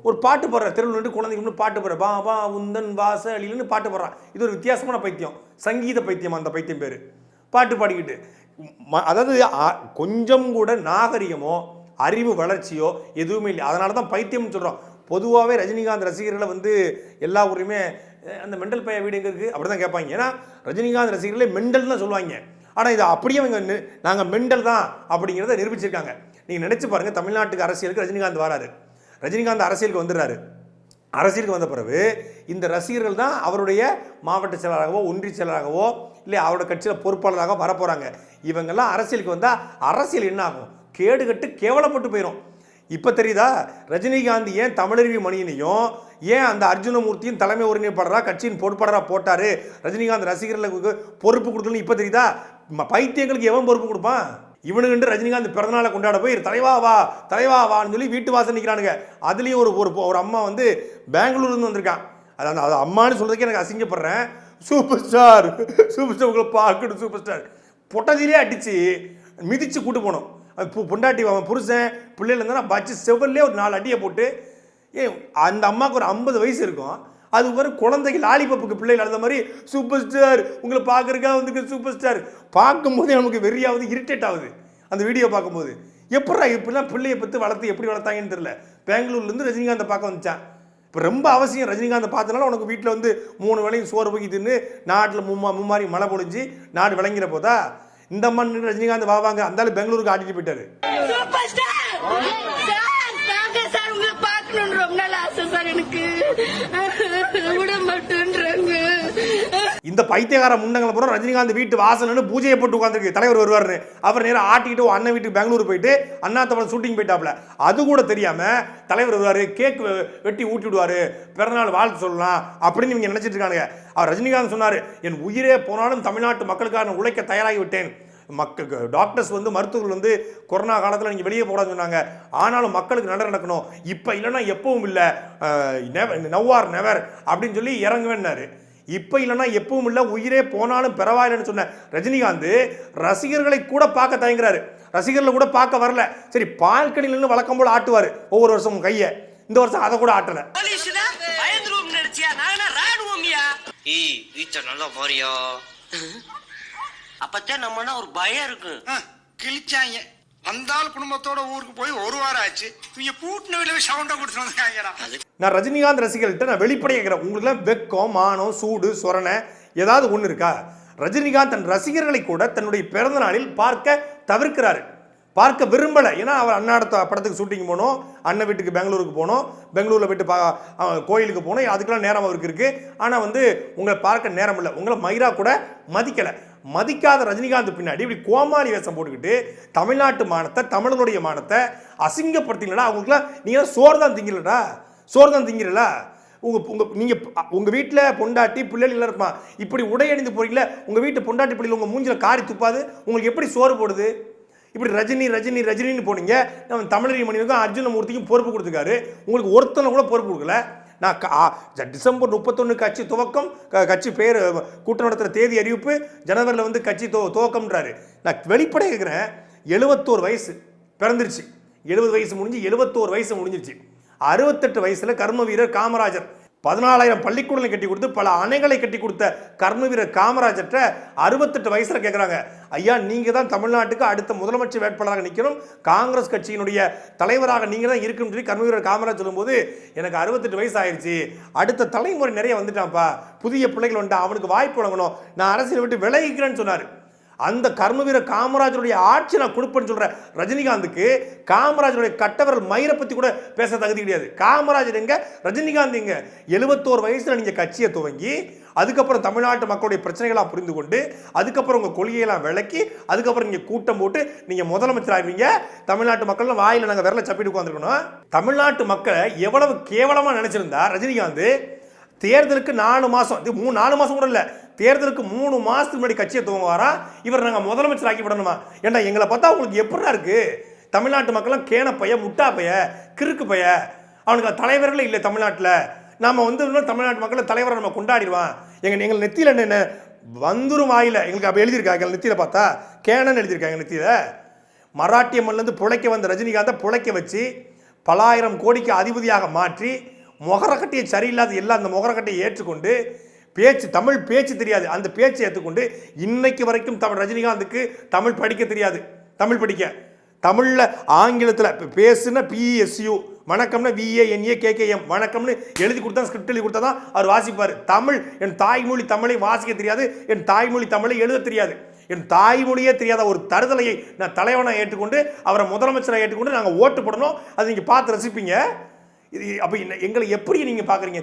ஒரு பாட்டு பாடுற தெருவில் நின்று குழந்தைங்க பாட்டு பாடுற வா வா உந்தன் வாசலின்னு பாட்டு பாடுறான். இது ஒரு வித்தியாசமான பைத்தியம், சங்கீத பைத்தியம். அந்த பைத்தியம் பேர் பாட்டு பாடிக்கிட்டு. அதாவது கொஞ்சம் கூட நாகரிகமோ அறிவு வளர்ச்சியோ எதுவுமே இல்லை. அதனால தான் பைத்தியம்னு சொல்கிறோம். பொதுவாகவே ரஜினிகாந்த் ரசிகர்களை வந்து எல்லா ஊரையுமே அந்த மெண்டல் பைய வீடு எங்கே இருக்குது அப்படி தான் கேட்பாங்க. ஏன்னா ரஜினிகாந்த் ரசிகர்களே மெண்டல் தான் சொல்லுவாங்க. ஆனால் இது அப்படியே அவங்க நாங்கள் மெண்டல் தான் அப்படிங்கிறத நிரூபிச்சிருக்காங்க. நீங்கள் நினச்சி பாருங்கள், தமிழ்நாட்டுக்கு அரசியலுக்கு ரஜினிகாந்த் வராரு. ரஜினிகாந்த் அரசியலுக்கு வந்துடுறாரு. அரசியலுக்கு வந்த பிறகு இந்த ரசிகர்கள் தான் அவருடைய மாவட்ட செயலராகவோ ஒன்றிய செயலராகவோ இல்லை அவரோட கட்சியில் பொறுப்பாளராக வரப்போகிறாங்க. இவங்கெல்லாம் அரசியலுக்கு வந்தால் அரசியல் என்ன ஆகும்? கேடுகட்டு கேவலப்பட்டு போயிடும். இப்போ தெரியுதா ரஜினிகாந்த் ஏன் தமிழருவி மணியனையும் ஏன் அந்த அர்ஜுனமூர்த்தியும் தலைமை ஒருங்கிணைப்பாளராக கட்சியின் பொறுப்பாளராக போட்டார்? ரஜினிகாந்த் ரசிகர்களுக்கு பொறுப்பு கொடுக்கலன்னு இப்போ தெரியுதா? பைத்தியங்களுக்கு எவன் பொறுப்பு கொடுப்பான்? இவனுக்கு ரஜினிகாந்த் பிறந்தநாளை கொண்டாட போய் தலைவா வா தலைவா வான்னு சொல்லி வீட்டு வாசல் நிற்கிறானுங்க. அதுலேயும் ஒரு அம்மா வந்து பெங்களூர்லேருந்து வந்திருக்கான். அது அம்மானு சொல்றதுக்கு எனக்கு அசிங்கப்படுறேன். சூப்பர் ஸ்டார் உங்களை பார்க்கணும், சூப்பர் ஸ்டார் பொட்டதிலே அடித்து மிதித்து கூட்டு போனோம். பொண்டாட்டி அவன் புருஷன் பிள்ளைகள் இருந்தால் பச்சு செவல்லே ஒரு 4 அடியை போட்டு அந்த அம்மாவுக்கு ஒரு 50 வயசு இருக்கும். அது ஒரு குழந்தைக்கு லாலிபப்புக்கு பிள்ளைகள் அந்த மாதிரி சூப்பர் ஸ்டார் உங்களை பார்க்குறக்கா வந்து சூப்பர் ஸ்டார் பார்க்கும்போது நமக்கு வெறியாவது இரிட்டேட் ஆகுது. அந்த வீடியோ பார்க்கும்போது எப்படா இப்படிலாம் பிள்ளையை பற்றி வளர்த்து எப்படி வளர்த்தாங்கன்னு தெரியல. பெங்களூர்லேருந்து ரஜினிகாந்தை பார்க்க வந்துச்சான். இப்போ ரொம்ப அவசியம் ரஜினிகாந்தை பார்த்தனால உனக்கு வீட்டில் வந்து 3 வேளையும் சோறு போய் தின்னு நாட்டில் மும்மாரி மழை பொழிஞ்சு நாடு விளங்கிற போதா இந்த மண் ரஜினிகாந்த் வாவாங்க அந்த பெங்களூருக்கு ஆட்டிட்டு போயிட்டாரு. இந்த பைத்தியகார முண்டங்களை பூரா ரஜினிகாந்த் வீட்டு வாசல்னு பூஜையை போட்டு உட்காந்துருக்கு. தலைவர் வருவார்னு அவர் நேரம் ஆட்டிக்கிட்டு அண்ணன் வீட்டுக்கு பெங்களூர் போயிட்டு அண்ணா தமிழ் ஷூட்டிங் போயிட்டாப்ல. அது கூட தெரியாம தலைவர் வருவாரு, கேக் வெட்டி ஊட்டி விடுவாரு, பிறநாள் வாழ்த்து சொல்லலாம் அப்படின்னு நீங்க நினைச்சிட்டு இருக்காங்க. அவர் ரஜினிகாந்த் சொன்னாரு, என் உயிரே போனாலும் தமிழ்நாட்டு மக்களுக்காக உழைக்க தயாராகி விட்டேன். டாக்டர்ஸ் வந்து மருத்துவர்கள் வந்து கொரோனா காலத்தில் நீங்கள் வெளியே போடான்னு சொன்னாங்க. ஆனாலும் மக்களுக்கு நடக்கணும். இப்போ இல்லைன்னா எப்பவும் இல்லை, நவ்வார் நெவர் அப்படின்னு சொல்லி இறங்குவேன்னாரு. இப்போ இல்லைன்னா எப்பவும் இல்லை, உயிரே போனாலும் பரவாயில்லைன்னு சொன்ன ரஜினிகாந்த் ரசிகர்களை கூட பார்க்க தயங்குறாரு. ரசிகர்களை கூட பார்க்க வரல. சரி பால்கனில இருந்து வழக்கம் போல ஆட்டுவார் ஒவ்வொரு வருஷமும் கையை. இந்த வருஷம் அதை கூட ஆட்டல. அப்பத்தான் நம்மனா ஒரு பயம் இருக்கு. கிழிச்சாங்க வந்தால் குடும்பத்தோட ஊருக்கு போய் 1 வாரம் ஆச்சு. நீங்க பூட்டின வீட்டுல சவுண்டா கொடுத்து வந்தாங்கடா. நான் ரஜினிகாந்த் ரசிகர்கள்ட்ட நான் வெளிப்படையாக கேட்கிறேன், உங்களுக்குலாம் வெக்கம் மானம் சூடு சொரணை ஏதாவது ஒன்று இருக்கா? ரஜினிகாந்த் தன் ரசிகர்களை கூட தன்னுடைய பிறந்த நாளில் பார்க்க தவிர்க்கிறாரு, பார்க்க விரும்பலை. ஏன்னா அவர் அண்ணாட படத்துக்கு ஷூட்டிங் போனோம், அண்ணன் வீட்டுக்கு பெங்களூருக்கு போனோம், பெங்களூரில் போயிட்டு கோயிலுக்கு போனோம், அதுக்கெல்லாம் நேரம் அவருக்கு இருக்குது. ஆனால் வந்து உங்களை பார்க்க நேரம் இல்லை, உங்களை மயிரா கூட மதிக்கலை. மதிக்காத ரஜினிகாந்த் பின்னாடி இப்படி கோமாளி வேஷம் போட்டுக்கிட்டு தமிழ்நாட்டு மானத்தை தமிழனுடைய மானத்தை அசிங்கப்படுத்திங்களா? அவங்களுக்குலாம் நீங்கள் சோறு தான் திங்கலடா, சோறு தான் திங்கிறல. நீங்கள் உங்கள் வீட்டில் பொண்டாட்டி பிள்ளைகள் இருப்பான், இப்படி உடை அணிந்து போறீங்களா? உங்கள் வீட்டு பொண்டாட்டி பிள்ளைகள் உங்கள் மூஞ்சில் காரி துப்பாது, உங்களுக்கு எப்படி சோறு போடுது? இப்படி ரஜினி ரஜினி ரஜினின்னு போனீங்க. நம்ம தமிழறி மணிக்கும் அர்ஜுனமூர்த்திக்கும் பொறுப்பு கொடுத்துருக்காரு, உங்களுக்கு ஒருத்தனை கூட பொறுப்பு கொடுக்கல. நான் டிசம்பர் 31 கட்சி துவக்கம், கட்சி பேர் கூட்டம் நடத்துகிற தேதி அறிவிப்பு, ஜனவரியில் வந்து கட்சி துவக்கம்ன்றாரு. நான் வெளிப்படையாக கேட்குறேன், 71 வயசு பிறந்துருச்சு, 70 வயசு முடிஞ்சு 71 வயசு முடிஞ்சிருச்சு. 68 வயசில் கர்ம வீரர் காமராஜர் 14,000 பள்ளிக்கூடங்களை கட்டி கொடுத்து பல அணைகளை கட்டி கொடுத்த கர்ம வீரர் காமராஜர்கிட்ட 68 வயசுல கேட்குறாங்க, ஐயா நீங்கள் தான் தமிழ்நாட்டுக்கு அடுத்த முதலமைச்சர் வேட்பாளராக நிற்கணும், காங்கிரஸ் கட்சியினுடைய தலைவராக நீங்கள் தான் இருக்குன்னு சொல்லி கர்ம வீரர் காமராஜ் சொல்லும்போது, எனக்கு 68 வயசு ஆயிடுச்சு, அடுத்த தலைமுறை நிறைய வந்துட்டான்ப்பா, புதிய பிள்ளைகள் வந்துட்டா, அவனுக்கு வாய்ப்பு வழங்கணும், நான் அரசியல் விட்டு விலகிக்கிறேன்னு சொன்னார். அந்த கர்ம வீரர் காமராஜருடைய ஆட்சி நான் கொடுப்பேன்னு சொல்ற ரஜினிகாந்துக்கு காமராஜருடைய கட்டவரல் மயிரை பத்தி கூட பேச தகுதி கிடையாது. காமராஜர் எங்க, ரஜினிகாந்த் எங்க? 71 வயசுல நீங்க கட்சியை துவங்கி அதுக்கப்புறம் தமிழ்நாட்டு மக்களுடைய பிரச்சனைகளாக புரிந்து கொண்டு அதுக்கப்புறம் உங்கள் கொள்கையெல்லாம் விளக்கி அதுக்கப்புறம் நீங்கள் கூட்டம் போட்டு நீங்கள் முதலமைச்சர் ஆகிடுவீங்க. தமிழ்நாட்டு மக்கள் வாயில் நாங்கள் விரல சப்பிட்டு உட்காந்துருக்கணும். தமிழ்நாட்டு மக்களை எவ்வளவு கேவலமாக நினைச்சிருந்தா ரஜினிகாந்த் தேர்தலுக்கு 4 மாதம், 4 மாதம் கூட இல்லை, தேர்தலுக்கு 3 மாதத்துக்கு முன்னாடி கட்சியை துவங்குவாரா, இவர் நாங்கள் முதலமைச்சர் ஆக்கி விடணுமா? ஏன்னா எங்களை பார்த்தா உங்களுக்கு எப்படா இருக்கு? தமிழ்நாட்டு மக்கள்லாம் கேன பைய, முட்டா பைய, கிறுக்கு பைய, அவனுக்கு தலைவர்களே இல்லை தமிழ்நாட்டில். நாம் வந்து இன்னும் தமிழ்நாட்டு மக்களை தலைவரை நம்ம கொண்டாடிடுவான். எங்கள் நெத்தியில் என்ன வந்துரும் வாயில் எங்களுக்கு அப்போ எழுதியிருக்காங்க, எங்கள் நெத்தியில் பார்த்தா கேனன்னு எழுதியிருக்காங்க நெத்தியில். மராட்டிய மண்ணிலேருந்து பிழைக்க வந்த ரஜினிகாந்தை பிழைக்க வச்சு பலாயிரம் கோடிக்கு அதிபதியாக மாற்றி மொகரக்கட்டையை சரியில்லாத எல்லாம் அந்த மொகரக்கட்டையை ஏற்றுக்கொண்டு தமிழ் பேச்சு தெரியாது, அந்த பேச்சை ஏற்றுக்கொண்டு இன்னைக்கு வரைக்கும் ரஜினிகாந்துக்கு தமிழ் படிக்க தெரியாது. தமிழ் படிக்க தமிழில் ஆங்கிலத்தில் பேசுன PSU, வணக்கம்னா VANAKKM, வணக்கம்னு எழுதி கொடுத்தா, ஸ்கிரிப்ட் எழுதி கொடுத்தா தான் அவர் வாசிப்பார். தமிழ், என் தாய்மொழி தமிழை வாசிக்க தெரியாது, என் தாய்மொழி தமிழை எழுத தெரியாது. என் தாய்மொழியே தெரியாத ஒரு தருதலையை நான் தலைவனாக ஏற்றுக்கொண்டு அவரை முதலமைச்சராக ஏற்றுக்கொண்டு நாங்கள் ஓட்டு போடணும். அதை நீங்கள் பார்த்து ரசிப்பீங்க. இது அப்போ எங்களை எப்படி நீங்கள் பார்க்குறீங்க?